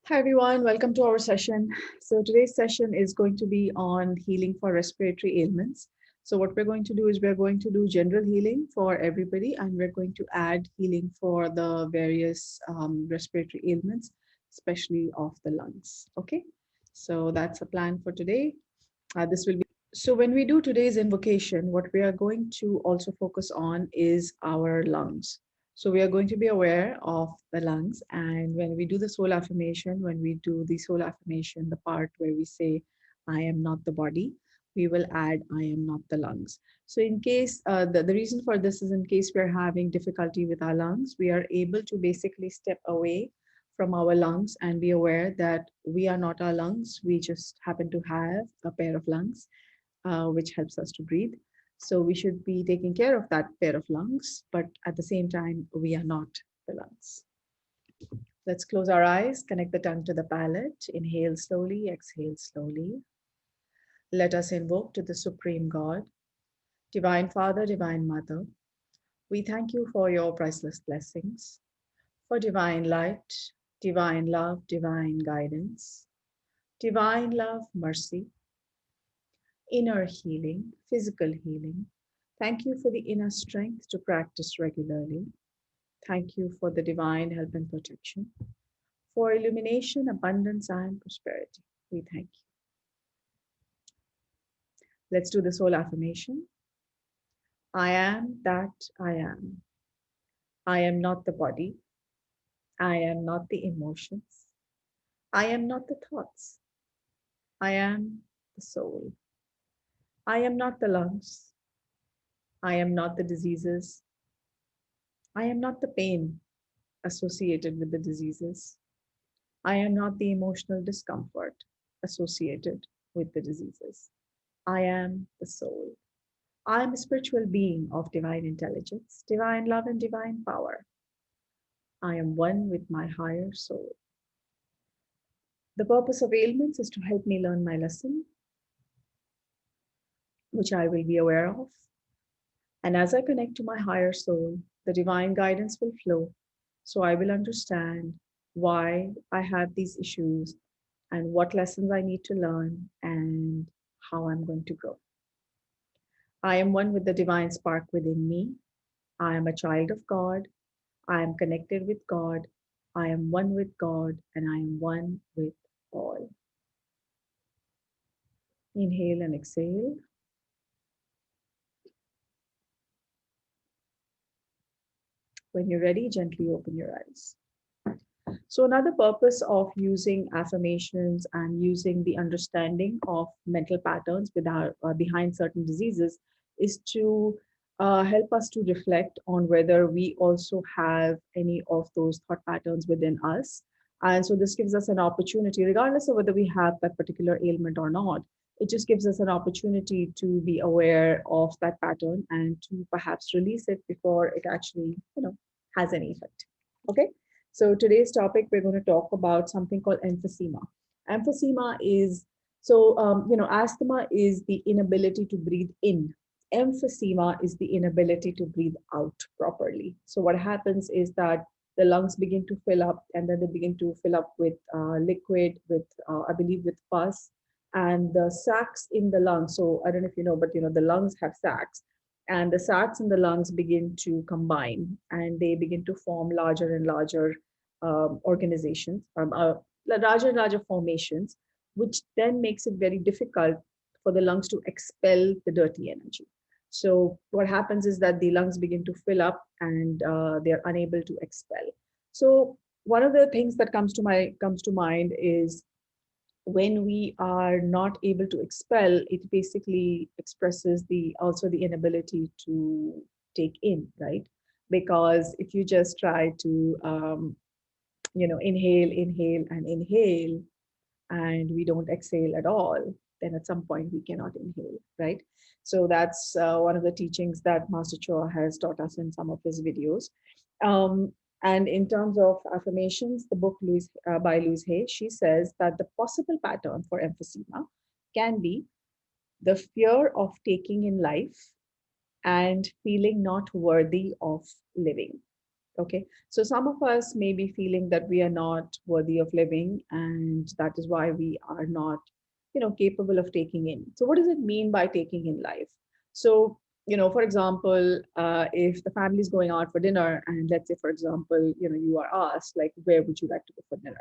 Hi everyone, welcome to our session. So today's session is going to be on healing for respiratory ailments. So what we're going to do is we're going to do general healing for everybody, and we're going to add healing for the various respiratory ailments, especially of the lungs. Okay, so that's a plan for today. This will be so when we do today's invocation, what we are going to also focus on is our lungs. So we are going to be aware of the lungs, and when we do the soul affirmation, when we do the soul affirmation, the part where we say, I am not the body, we will add, I am not the lungs. So in case, the reason for this is in case we're having difficulty with our lungs, we are able to basically step away from our lungs and be aware that we are not our lungs. We just happen to have a pair of lungs, which helps us to breathe. So we should be taking care of that pair of lungs, but at the same time, we are not the lungs. Let's close our eyes, connect the tongue to the palate. Inhale slowly, exhale slowly. Let us invoke to the Supreme God, Divine Father, Divine Mother. We thank you for your priceless blessings, for divine light, divine love, divine guidance, divine love, mercy, inner healing, physical healing. Thank you for the inner strength to practice regularly. Thank you for the divine help and protection, for illumination, abundance, and prosperity. We thank you. Let's do the soul affirmation. I am that I am. I am not the body. I am not the emotions. I am not the thoughts. I am the soul. I am not the lungs. I am not the diseases. I am not the pain associated with the diseases. I am not the emotional discomfort associated with the diseases. I am the soul. I am a spiritual being of divine intelligence, divine love, and divine power. I am one with my higher soul. The purpose of ailments is to help me learn my lesson, which I will be aware of. And as I connect to my higher soul, the divine guidance will flow. So I will understand why I have these issues and what lessons I need to learn and how I'm going to grow. I am one with the divine spark within me. I am a child of God. I am connected with God. I am one with God, and I am one with all. Inhale and exhale. When you're ready, gently open your eyes. So, another purpose of using affirmations and using the understanding of mental patterns behind certain diseases is to help us to reflect on whether we also have any of those thought patterns within us. And so, this gives us an opportunity, regardless of whether we have that particular ailment or not. It just gives us an opportunity to be aware of that pattern and to perhaps release it before it actually, has any effect. Okay. So today's topic, we're going to talk about something called emphysema. Emphysema is asthma is the inability to breathe in. Emphysema is the inability to breathe out properly. So what happens is that the lungs begin to fill up, and then they begin to fill up with liquid, with I believe with pus, and the sacs in the lungs. So I don't know if you know, but the lungs have sacs, and the sacs in the lungs begin to combine, and they begin to form larger and larger organizations, larger and larger formations, which then makes it very difficult for the lungs to expel the dirty energy. So what happens is that the lungs begin to fill up, and they are unable to expel. So one of the things that comes to mind is when we are not able to expel, it basically expresses the also the inability to take in, right? Because if you just try to inhale and inhale, and we don't exhale at all, then at some point we cannot inhale, right? So that's one of the teachings that Master Choa has taught us in some of his videos. And in terms of affirmations, the book by Louise Hay, she says that the possible pattern for emphysema can be the fear of taking in life and feeling not worthy of living. Okay, so some of us may be feeling that we are not worthy of living, and that is why we are not, capable of taking in. So, what does it mean by taking in life? So, for example, if the family is going out for dinner, and let's say, for example, you are asked, like, where would you like to go for dinner?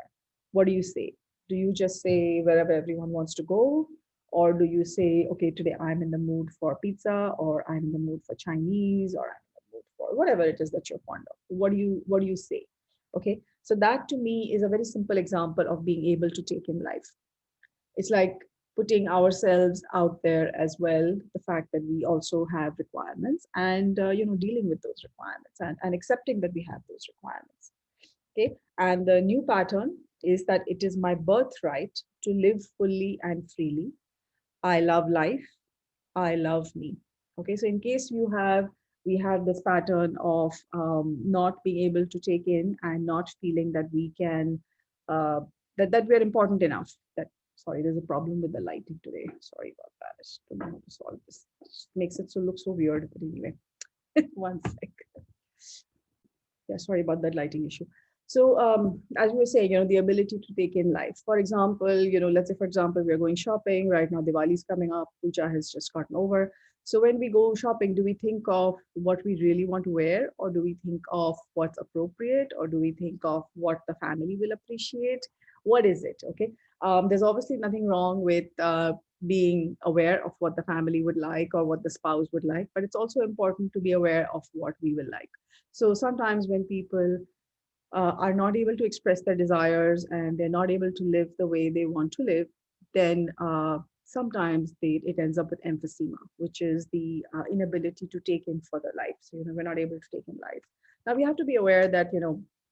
What do you say? Do you just say wherever everyone wants to go? Or do you say, okay, today I'm in the mood for pizza, or I'm in the mood for Chinese, or for whatever it is that you're fond of? What do you say? Okay, so that to me is a very simple example of being able to take in life. It's like putting ourselves out there as well, the fact that we also have requirements, and dealing with those requirements, and accepting that we have those requirements. Okay, and the new pattern is that it is my birthright to live fully and freely. I love life. I love me. Okay, so in case we have this pattern of not being able to take in, and not feeling that we can, uh, that we're important enough. That Sorry, there's a problem with the lighting today. Sorry about that. I just don't know how to solve this. It just makes it so look so weird. But anyway, one sec. Yeah, sorry about that lighting issue. So, as we were saying, the ability to take in life. For example, let's say, for example, we're going shopping right now. Diwali is coming up. Puja has just gotten over. So, when we go shopping, do we think of what we really want to wear, or do we think of what's appropriate, or do we think of what the family will appreciate? What is it? Okay. There's obviously nothing wrong with being aware of what the family would like or what the spouse would like, but it's also important to be aware of what we will like. So sometimes when people are not able to express their desires, and they're not able to live the way they want to live, then sometimes it ends up with emphysema, which is the inability to take in further life. So, we're not able to take in life. Now we have to be aware that,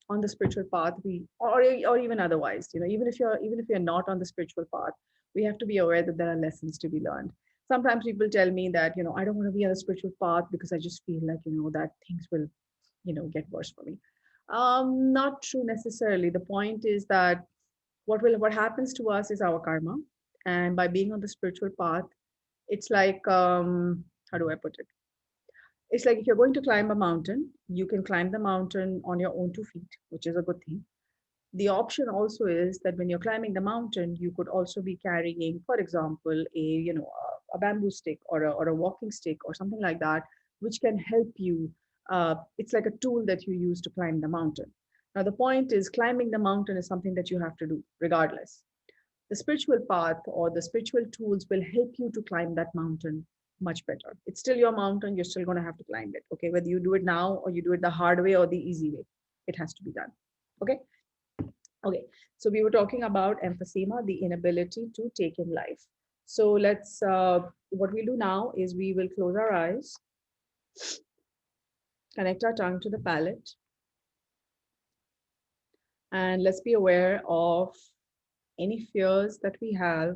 on the spiritual path, or even otherwise, even if you're not on the spiritual path, we have to be aware that there are lessons to be learned. Sometimes people tell me that, I don't want to be on the spiritual path because I just feel like, that things will, get worse for me. Not true necessarily. The point is that what happens to us is our karma, and by being on the spiritual path, it's like, how do I put it? It's like if you're going to climb a mountain, you can climb the mountain on your own 2 feet, which is a good thing. The option also is that when you're climbing the mountain, you could also be carrying, for example, a bamboo stick, or a walking stick, or something like that, which can help you. It's like a tool that you use to climb the mountain. Now the point is, climbing the mountain is something that you have to do regardless. The spiritual path or the spiritual tools will help you to climb that mountain much better. It's still your mountain, you're still going to have to climb it. Okay, whether you do it now, or you do it the hard way or the easy way, it has to be done. Okay. Okay, so we were talking about emphysema, the inability to take in life. So what we'll do now is we will close our eyes, connect our tongue to the palate, and let's be aware of any fears that we have,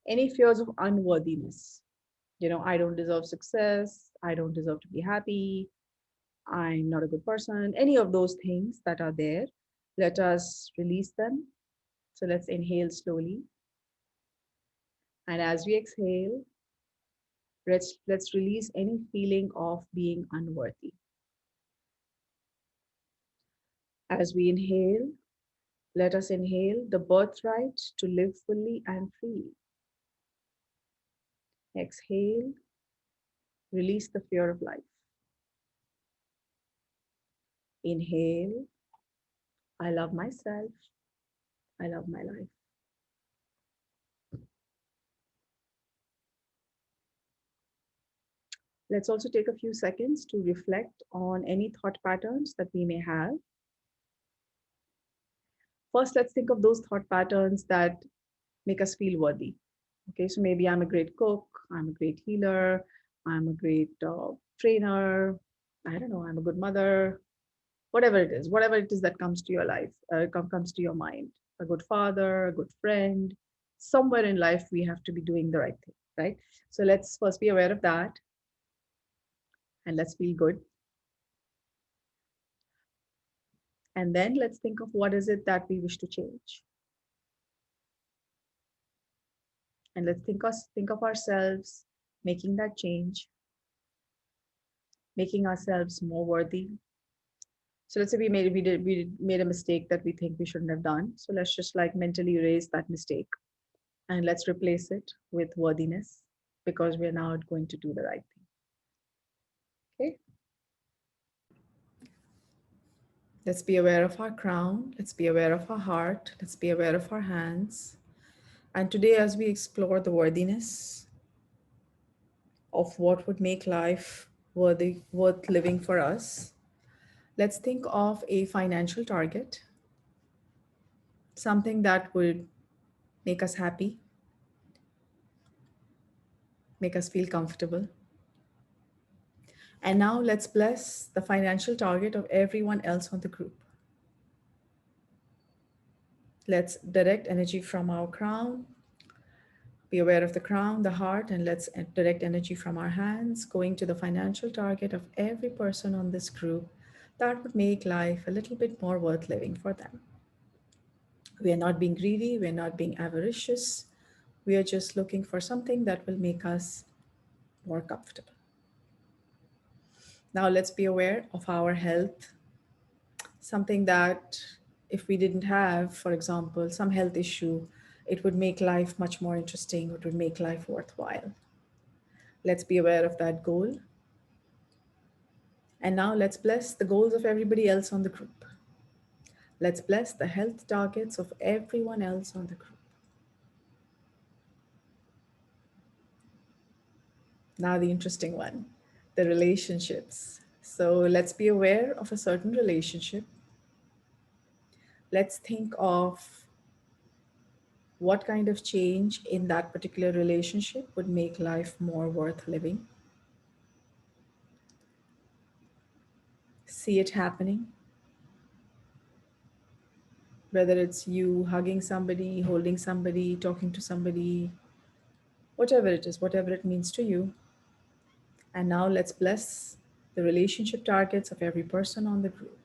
any fears of unworthiness. I don't deserve success, I don't deserve to be happy, I'm not a good person, any of those things that are there. Let us release them. So let's inhale slowly. And as we exhale, let's release any feeling of being unworthy. As we inhale, let us inhale the birthright to live fully and freely. Exhale, release the fear of life. Inhale, I love myself, I love my life. Let's also take a few seconds to reflect on any thought patterns that we may have. First, let's think of those thought patterns that make us feel worthy. Okay, so maybe I'm a great cook, I'm a great healer, I'm a great trainer, I don't know, I'm a good mother, whatever it is that comes to your life, comes to your mind. A good father, a good friend. Somewhere in life, we have to be doing the right thing, right? So let's first be aware of that, and let's feel good. And then let's think of what is it that we wish to change. And let's think of ourselves making that change, making ourselves more worthy, So let's say we made a mistake that we think we shouldn't have done. So let's just like mentally erase that mistake and let's replace it with worthiness because we are now going to do the right thing. Okay. Let's be aware of our crown. Let's be aware of our heart. Let's be aware of our hands. And today, as we explore the worthiness of what would make life worth living for us, let's think of a financial target, something that would make us happy, make us feel comfortable. And now let's bless the financial target of everyone else on the group. Let's direct energy from our crown. Be aware of the crown, the heart, and let's direct energy from our hands going to the financial target of every person on this group that would make life a little bit more worth living for them. We are not being greedy, we are not being avaricious. We are just looking for something that will make us more comfortable. Now let's be aware of our health, something that if we didn't have, for example, some health issue, it would make life much more interesting, it would make life worthwhile. Let's be aware of that goal. And now let's bless the goals of everybody else on the group. Let's bless the health targets of everyone else on the group. Now, the interesting one, the relationships. So let's be aware of a certain relationship. Let's think of what kind of change in that particular relationship would make life more worth living. See it happening. Whether it's you hugging somebody, holding somebody, talking to somebody, whatever it is, whatever it means to you. And now let's bless the relationship targets of every person on the group.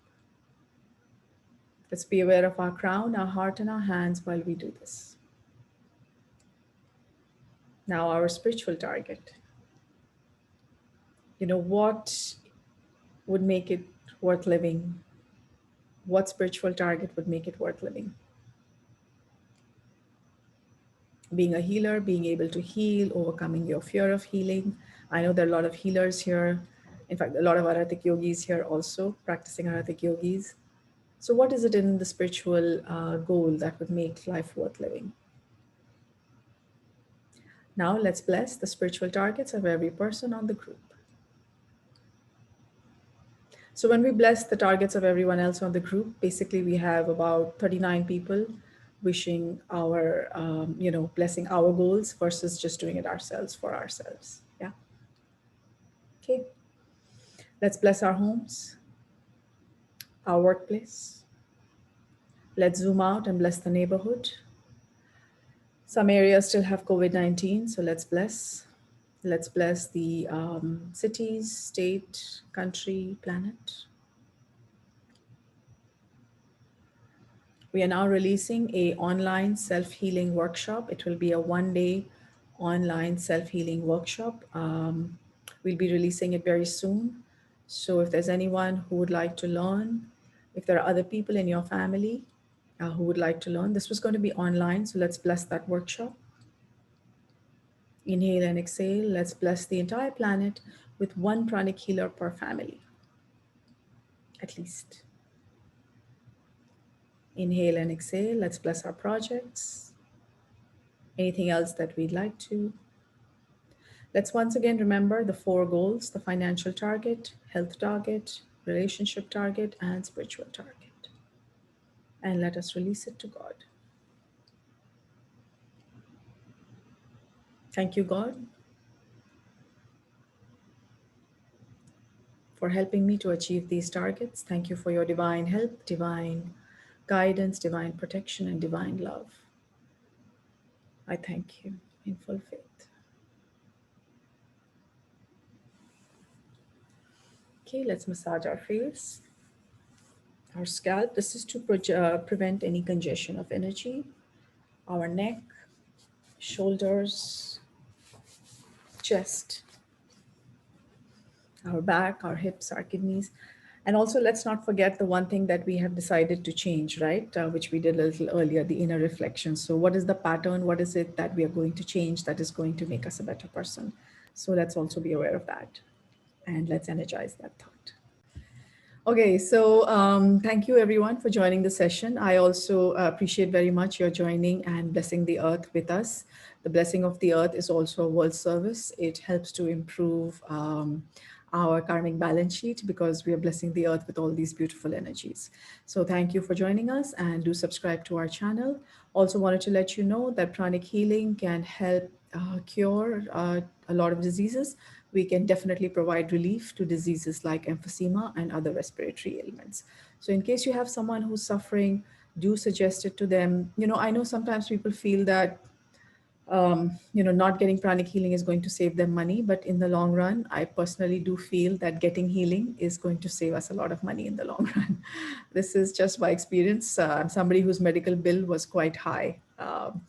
Let's be aware of our crown, our heart, and our hands while we do this. Now, our spiritual target. What would make it worth living? What spiritual target would make it worth living? Being a healer, being able to heal, overcoming your fear of healing. I know there are a lot of healers here. In fact, a lot of Arahatic yogis here also, practicing Arahatic yogis. So what is it in the spiritual goal that would make life worth living? Now let's bless the spiritual targets of every person on the group. So when we bless the targets of everyone else on the group, basically we have about 39 people wishing our, blessing our goals versus just doing it ourselves for ourselves. Yeah. Okay. Let's bless our homes, our workplace. Let's zoom out and bless the neighborhood. Some areas still have COVID-19, so let's bless. Let's bless the cities, state, country, planet. We are now releasing a online self-healing workshop. It will be a one-day online self-healing workshop. We'll be releasing it very soon. So if there's anyone who would like to learn, if there are other people in your family who would like to learn, this was going to be online. So let's bless that workshop. Inhale and exhale. Let's bless the entire planet with one pranic healer per family, at least. Inhale and exhale. Let's bless our projects. Anything else that we'd like to. Let's once again remember the 4 goals: the financial target, health target, relationship target, and spiritual target. And let us release it to God. Thank you, God, for helping me to achieve these targets. Thank you for your divine help, divine guidance, divine protection, and divine love. I thank you in full faith. Okay, let's massage our face, our scalp. This is to prevent any congestion of energy, our neck, shoulders, chest, our back, our hips, our kidneys. And also, let's not forget the one thing that we have decided to change, right? Which we did a little earlier, the inner reflection. So, what is the pattern? What is it that we are going to change that is going to make us a better person? So, let's also be aware of that. And let's energize that thought. Okay, so thank you everyone for joining the session. I also appreciate very much your joining and blessing the earth with us. The blessing of the earth is also a world service. It helps to improve our karmic balance sheet because we are blessing the earth with all these beautiful energies. So thank you for joining us and do subscribe to our channel. Also wanted to let you know that pranic healing can help cure a lot of diseases. We can definitely provide relief to diseases like emphysema and other respiratory ailments. So, in case you have someone who's suffering, do suggest it to them. I know sometimes people feel that not getting pranic healing is going to save them money, but in the long run, I personally do feel that getting healing is going to save us a lot of money in the long run. This is just by experience. I'm somebody whose medical bill was quite high.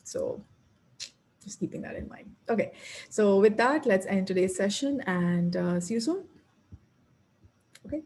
So just keeping that in mind. Okay, so with that, let's end today's session and see you soon. Okay.